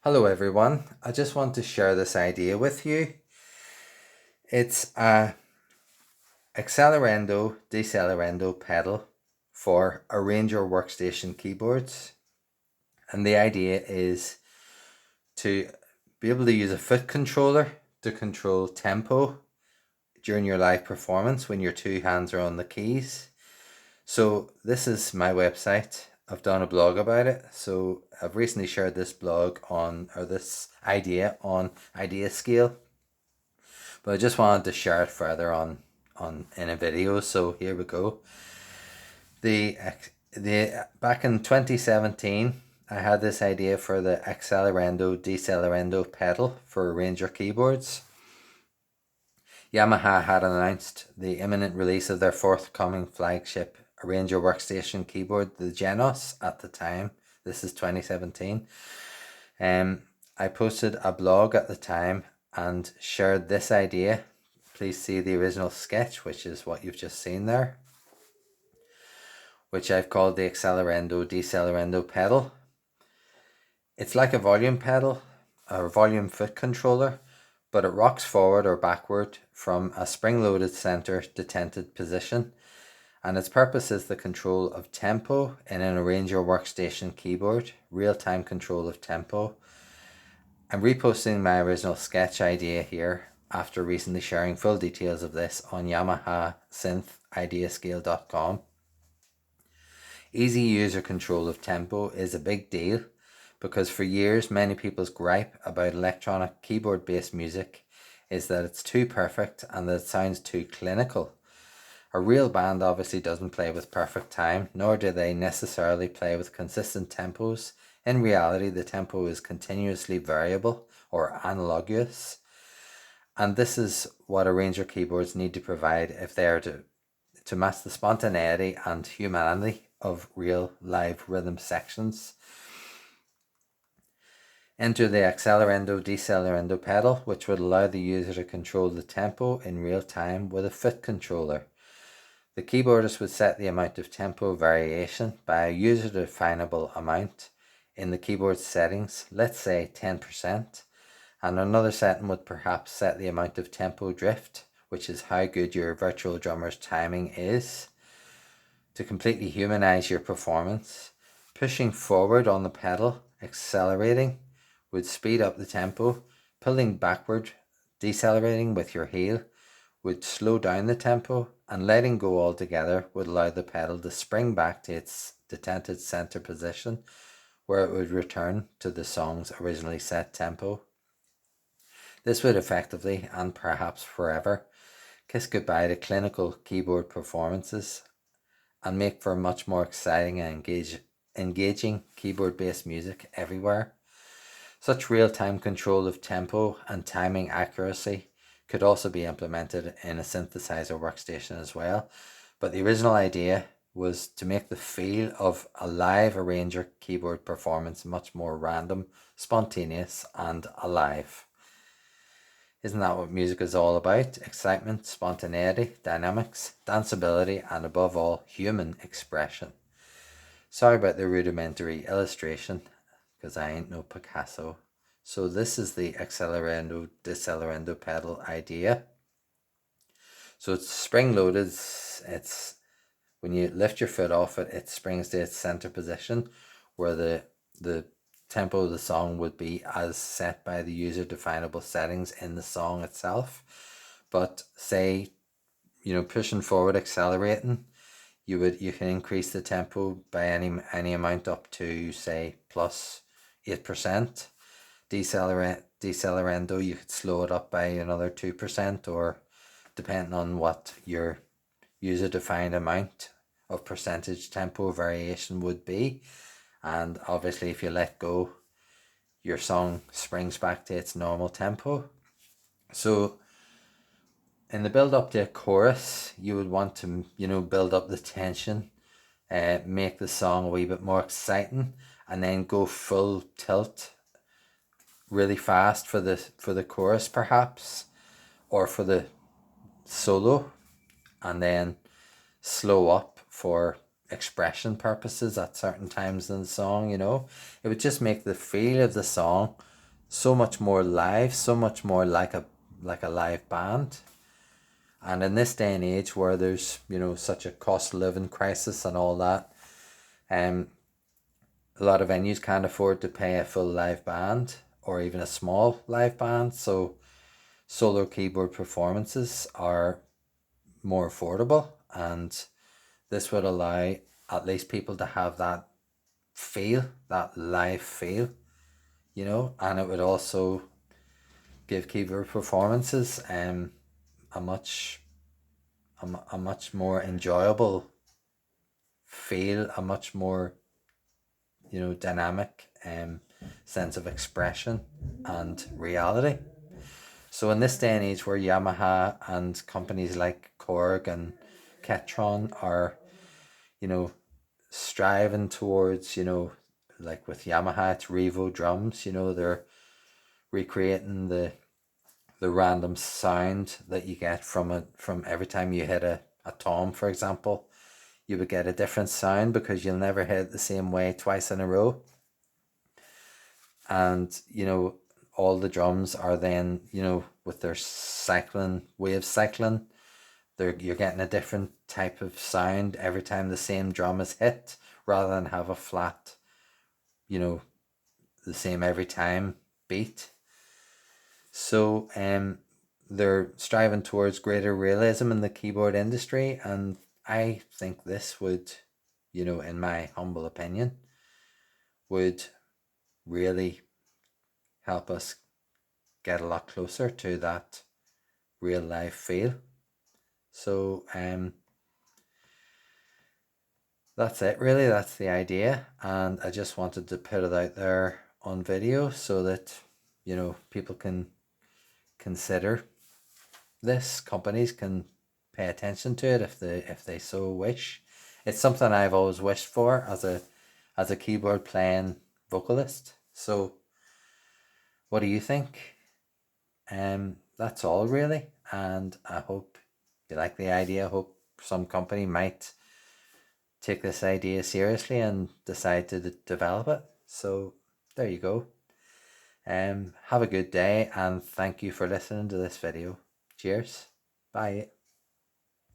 Hello everyone, I just want to share this idea with you. It's a Accelerando, Decellerando pedal for arranger workstation keyboards. And the idea is to be able to use a foot controller to control tempo during your live performance when your two hands are on the keys. So this is my website. I've done a blog about it. So I've recently shared this blog this idea on Idea Scale. But I just wanted to share it further on in a video. So here we go. The the Back in 2017, I had this idea for the Accelerando Decellerando pedal for Ranger keyboards. Yamaha had announced the imminent release of their forthcoming flagship Ranger workstation keyboard, the Genos, at the time. This is 2017. I posted a blog at the time and shared this idea. Please see the original sketch, which is what you've just seen there, which I've called the Accelerando Decellerando pedal. It's like a volume pedal, or volume foot controller, but it rocks forward or backward from a spring-loaded center detented position, and its purpose is the control of tempo in an arranger workstation keyboard, real-time control of tempo. I'm reposting my original sketch idea here after recently sharing full details of this on Yamaha synth ideascale.com. Easy user control of tempo is a big deal because for years many people's gripe about electronic keyboard based music is that it's too perfect and that it sounds too clinical. A real band obviously doesn't play with perfect time, nor do they necessarily play with consistent tempos. In reality, the tempo is continuously variable or analogous, and this is what arranger keyboards need to provide if they are to match the spontaneity and humanity of real live rhythm sections. Enter the Accelerando Decellerando pedal, which would allow the user to control the tempo in real time with a foot controller. The keyboardist would set the amount of tempo variation by a user-definable amount in the keyboard settings, let's say 10%, and another setting would perhaps set the amount of tempo drift, which is how good your virtual drummer's timing is, to completely humanize your performance. Pushing forward on the pedal, accelerating, would speed up the tempo. Pulling backward, decelerating with your heel, would slow down the tempo, and letting go altogether would allow the pedal to spring back to its detented center position, where it would return to the song's originally set tempo. This would effectively, and perhaps forever, kiss goodbye to clinical keyboard performances and make for much more exciting and engaging keyboard-based music everywhere. Such real-time control of tempo and timing accuracy could also be implemented in a synthesizer workstation as well, but the original idea was to make the feel of a live arranger keyboard performance much more random, spontaneous, and alive. Isn't that what music is all about? Excitement, spontaneity, dynamics, danceability, and above all, human expression. Sorry about the rudimentary illustration, because I ain't no Picasso. So this is the Accelerando Decellerando pedal idea. So it's spring loaded. It's when you lift your foot off it, it springs to its center position, where the tempo of the song would be as set by the user definable settings in the song itself. But say, pushing forward, accelerating, you can increase the tempo by any amount up to say plus 8%. Decellerando, you could slow it up by another 2%, or depending on what your user defined amount of percentage tempo variation would be. And obviously if you let go, your song springs back to its normal tempo. So in the build up to a chorus, you would want to build up the tension, make the song a wee bit more exciting, and then go full tilt really fast for the chorus perhaps, or for the solo, and then slow up for expression purposes at certain times in the song. It would just make the feel of the song so much more live, so much more like a live band. And in this day and age where there's, such a cost of living crisis and all that, a lot of venues can't afford to pay a full live band or even a small live band. So solo keyboard performances are more affordable, and this would allow at least people to have that feel, that live feel, and it would also give keyboard performances a much a much more enjoyable feel, a much more dynamic sense of expression and reality. So in this day and age where Yamaha and companies like Korg and Ketron are, striving towards, like with Yamaha, it's Revo drums, they're recreating the random sound that you get from every time you hit a tom, for example. You would get a different sound because you'll never hit it the same way twice in a row. And, all the drums are then, with their wave cycling, you're getting a different type of sound every time the same drum is hit, rather than have a flat, the same every time beat. So they're striving towards greater realism in the keyboard industry, and I think this would, in my humble opinion, would really help us get a lot closer to that real life feel. So that's it really, that's the idea, and I just wanted to put it out there on video so that people can consider this, companies can pay attention to it if they so wish. It's something I've always wished for as a keyboard playing vocalist. So what do you think? That's all really, and I hope you like the idea. I hope some company might take this idea seriously and decide to develop it. So there you go. Have a good day, and thank you for listening to this video. Cheers. Bye.